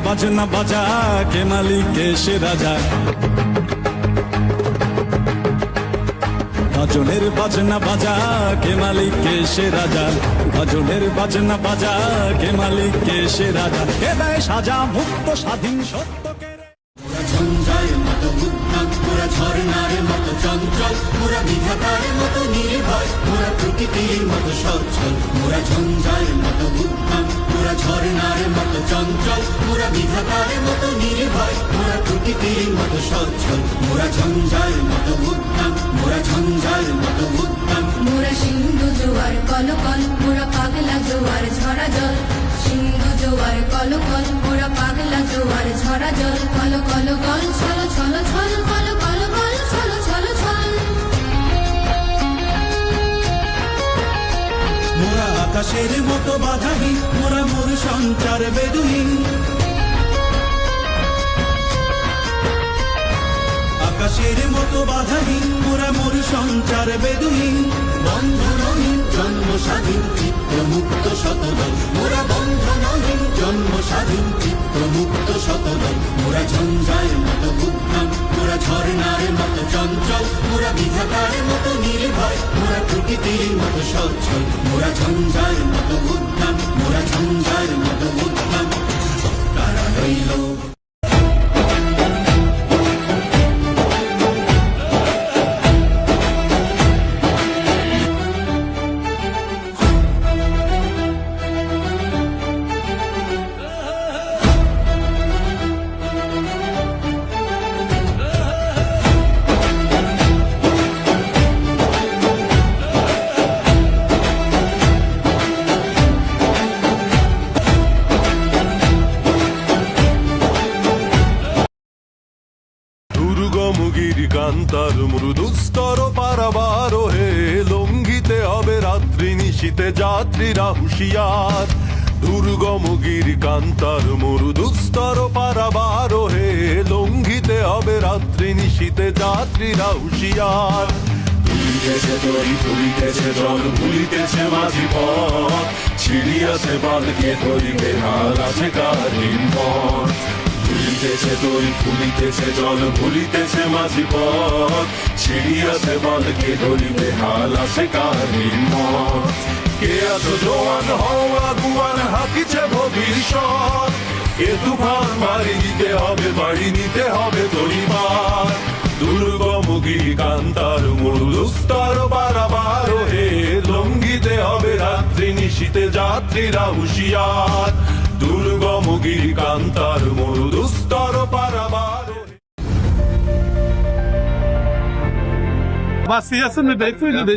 বাজনা বাজা কে মালিক কে সে রাজা গাজনের বাজনা বাজা কে মালিক কে সে রাজা গাজনের বাজনা বাজা কে মালিক কে সে রাজা কে দেয় সাজা মুক্ত স্বাধীন সত্যকে মোরা ঝঞ্ঝার মতো উদ্যম মোরা ঝর্ণার মতো চঞ্চল মোরা বিধাতার মতো নির্ভয় মোরা প্রকৃতির মতো সচ্ছল মোরা ঝঞ্ঝার মতো উদ্যম মোরা ঝর্ণার মতো চঞ্চল মোরা বিধাতার মতো নির্ভয় মোরা প্রকৃতির মতো সচ্ছল মোরা ঝঞ্ঝার মতো উদ্যম মোরা ঝঞ্ঝার মতো উদ্যম মোরা সিন্ধু জোয়ার কলকল মোরা পাগলা জোয়ার ঝরা জল সিন্ধু জোয়ার কলকল মোরা পাগলা জোয়ার ঝরা জল কল কল কল ছল ছল ছল কল কল কল ছল ছল ছল মোরা আকাশের মতো বাধাহীন মোরা মোর সঞ্চার বেদুহীন আকাশের মতো বাধাহীন মোরা মোর সঞ্চার বেদুহীন বন্ধনহীন জন্ম স্বাধীন চিত্ত মুক্ত শতদল মোরা বন্ধনহীন জন্ম স্বাধীন চিত্ত মুক্ত শতদল মোরা ঝঞ্ঝার মতো উদ্যম মোরা ঝর্ণার মতো চঞ্চল মোরা বিধাতার মতো নির্ভয় মোরা প্রকৃতির মতো সচ্ছল মোরা ঝঞ্ঝার মতো উদ্যম মোরা ঝঞ্ঝার মতো উদ্যম কারা হইল কান্তার মৃদুস্তর পারাবার হে লঙ্ঘিতে হবে রাত্রি নিশীতে যাত্রীরা হুঁশিয়ার দুর্গমগির কান্তার মৃদুস্তর পারাবার হে লঙ্ঘিতে হবে রাত্রি নিশীতে যাত্রীরা হুঁশিয়ার তুলিতেছে তরি তুলিতেছে জল ভুলিতেছে মাঝি পথ ছিড়িয়াছে বালকে ধরিবে হাল আছে কারিম পথ ফুলিতেছে তরি ফুলিতেছে জল ভুলিতেছে মাঝি পথ ছিড়িয়াছে বালকে ধরিবে হাল আছে কারিম পথ কে আছো জোয়ান হওয়া গুয়ান হাকিছে ভবিষ্যৎ এ তুফান মারি দিতে হবে বাড়ি নিতে হবে তরিবার দুর্গমুখী কান্তার মরুদুস্তর বারাবার হে লঙ্ঘিতে হবে রাত্রি নিশীতে যাত্রীরা হুঁশিয়ার দুর্গমুখী কান্তার মরুদুস্তর পারাবার Vasiyasını bekliyordu da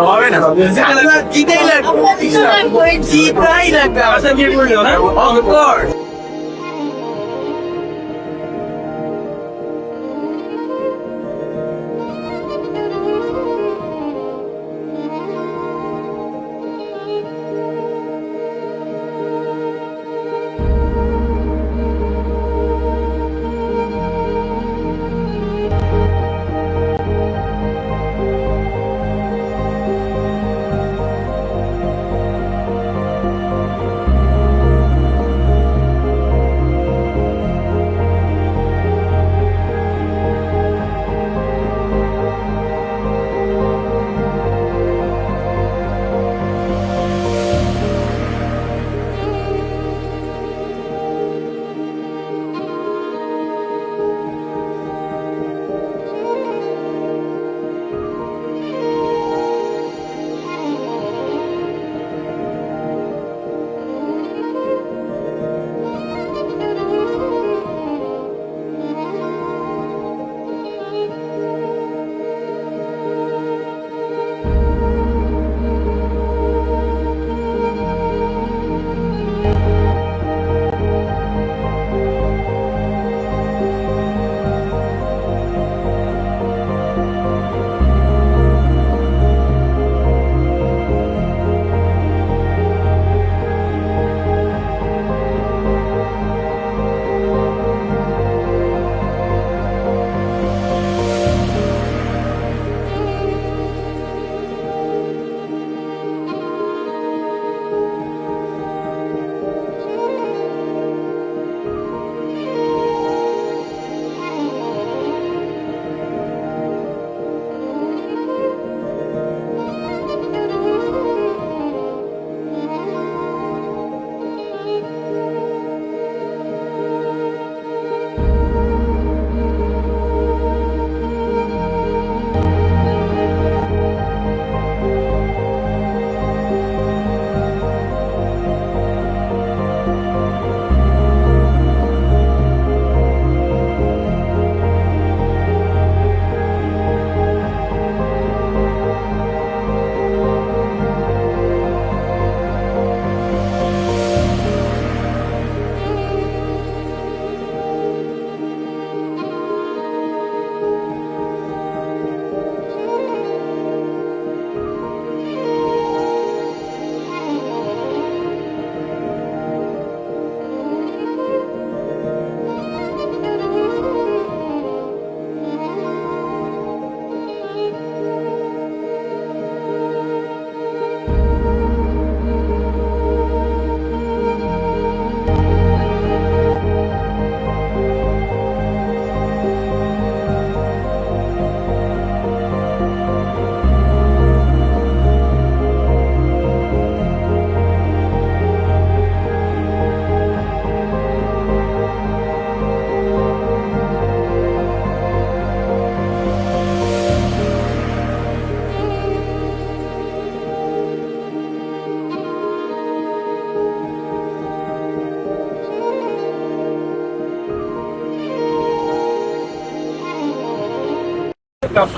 হবে না জিতেই লাগবে জিতাই লাগবে আশা কি করলো না অফকোর্স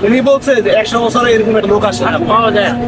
উনি বলছে যে 100 বছরে এরকম একটা লোক আসে না, পাওয়া যায় না।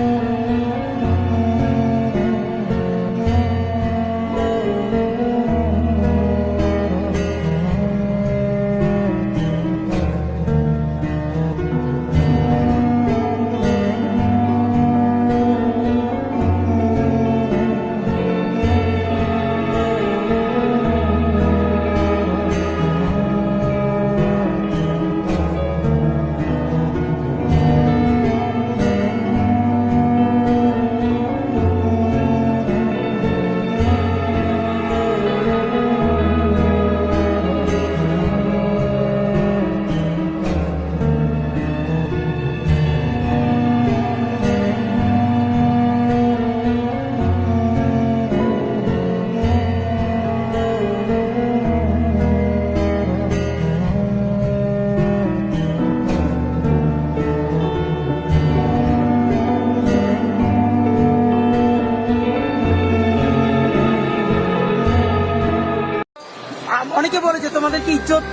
অনেকে বলে যে তোমাদের কি ইজ্জত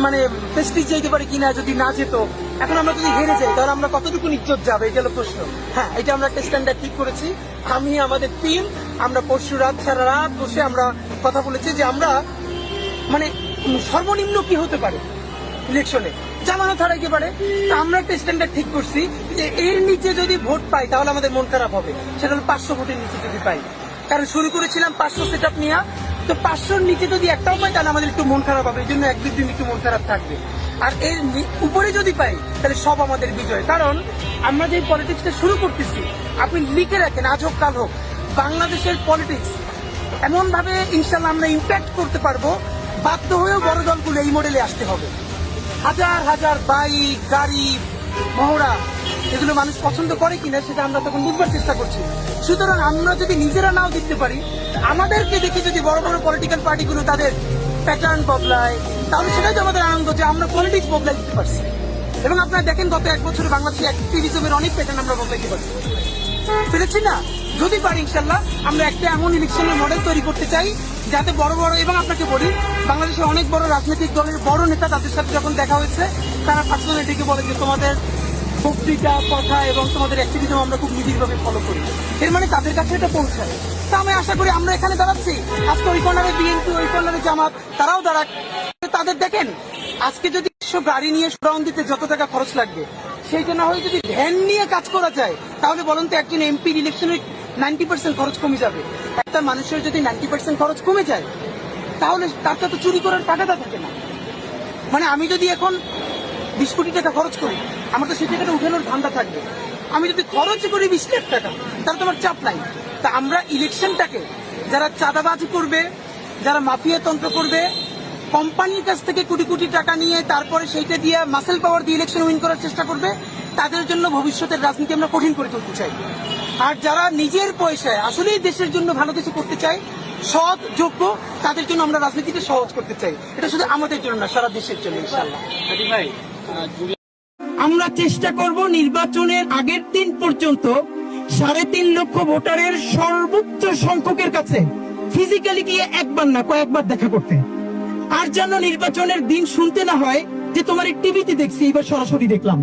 মানে প্রেস্টিজ যেতে পারে কিনা যদি না যেত। এখন আমরা যদি হেরে যাই তাহলে আমরা কতটুকু ইজ্জত যাবে, এটা হলো প্রশ্ন। হ্যাঁ, এটা আমরা একটা স্ট্যান্ডার্ড ঠিক করেছি। আমি আমাদের টিম আমরা পরশু রাত সারা রাত বসে আমরা কথা বলেছি যে আমরা মানে সর্বনিম্ন কি হতে পারে ইলেকশনে, জামানো ছাড়াইতে পারে। তা আমরা একটা স্ট্যান্ডার্ড ঠিক করছি যে এর নিচে যদি ভোট পাই তাহলে আমাদের মন খারাপ হবে। সেটা হলো 500 ভোটের নিচে যদি পাই, কারণ শুরু করেছিলাম 500 সেট আপ নিয়ে। তো 500-র নিচে যদি একটাও পাই তাহলে আমাদের একটু মন খারাপ হবে, এই জন্য 1-2 দিন একটু মন খারাপ থাকবে। আর এর উপরে যদি পাই তাহলে সব আমাদের বিজয়। কারণ আমরা যে পলিটিক্সটা শুরু করতেছি, আপনি লিখে রাখেন আজ হোক কাল হোক, বাংলাদেশের পলিটিক্স এমন ভাবে ইনশাল্লাহ আমরা ইম্প্যাক্ট করতে পারবো, বাধ্য হয়েও বড় দলগুলো এই মডেলে আসতে হবে। হাজার হাজার বাইক গাড়ি মহড়া এগুলো মানুষ পছন্দ করে কিনা সেটা আমরা তখন বুঝবার চেষ্টা করছি। সুতরাং আমরা যদি নিজেরা নাও দিতে পারি, আমাদেরকে দেখে যদি বড় বড় পলিটিক্যাল পার্টিগুলো তাদের প্যাটার্ন বদলায়, তাহলে সেটাই তো আমাদের আনন্দ যে আমরা পলিটিক্স বদলাই দিতে পারছি। এবং আপনারা দেখেন গত 1 বছরে বাংলাদেশে অ্যাক্টিভিজমের অনেক প্যাটার্ন আমরা বদলাইতে পারছি, পেরেছি না? যদি পারি ইনশাল্লাহ আমরা একটা এমন ইলেকশনের মডেল তৈরি করতে চাই যাতে বড় বড়, এবং আপনাকে বলি বাংলাদেশে অনেক বড় রাজনৈতিক দলের বড় নেতা তাদের সাথে যখন দেখা হয়েছে তারা পার্সোনালি ডেকে বলে যে তোমাদের বক্তৃতা কথা এবং তোমাদের অ্যাক্টিভিজম আমরা খুব নিবিড়ভাবে ফলো করি। এর মানে তাদের কাছে এটা পৌঁছায়। তা আমি আশা করি আমরা এখানে দাঁড়াচ্ছি, আজকে ওই কর্নারে বিএনপি, ওই কর্নারে জামাত, তারাও দাঁড়াক। তাদের দেখেন আজকে যদি 100 গাড়ি নিয়ে শোডাউন দিতে যত টাকা খরচ লাগবে, সেইটা না হয়ে যদি ভ্যান নিয়ে কাজ করা যায়, তাহলে বলুন তো একজন এমপির ইলেকশনে 90% খরচ কমে যাবে। একটা মানুষের যদি 90% খরচ কমে যায় তাহলে তার তো চুরি করার টাকাটা থাকে না। মানে আমি যদি এখন 20 কোটি টাকা খরচ করি, আমার তো সেই টাকাটা উঠানোর ধান্দা থাকবে। আমি যদি খরচ করি 20 লাখ টাকা, তাহলে তোমার চাপ নাই। তা আমরা ইলেকশনটাকে যারা চাঁদাবাজি করবে, যারা মাফিয়া তন্ত্র করবে, কোম্পানির কাছ থেকে কোটি কোটি টাকা নিয়ে তারপরে সেইটা দিয়ে মাসেল পাওয়ার দিয়ে ইলেকশন উইন করার চেষ্টা করবে, তাদের জন্য ভবিষ্যতের রাজনীতি আমরা কঠিন করে তুলতে চাই। আর যারা নিজের পয়সায় আসলেই দেশের জন্য ভালো কিছু করতে চায়, সৎ যোগ্য, তাদের জন্য আমরা রাজনীতিকে সহজ করতে চাই। এটা শুধু আমাদের জন্য না, সারা দেশের জন্য ইনশাআল্লাহ। ভাই আমরা চেষ্টা করব নির্বাচনের আগের দিন পর্যন্ত 3.5 লক্ষ ভোটারের সর্বোচ্চ সংখ্যকের কাছে ফিজিক্যালি গিয়ে একবার না কয়েকবার দেখা করতে। আর যেন নির্বাচনের দিন শুনতে না হয় যে তোমার টিভিতে দেখছি, এবার সরাসরি দেখলাম।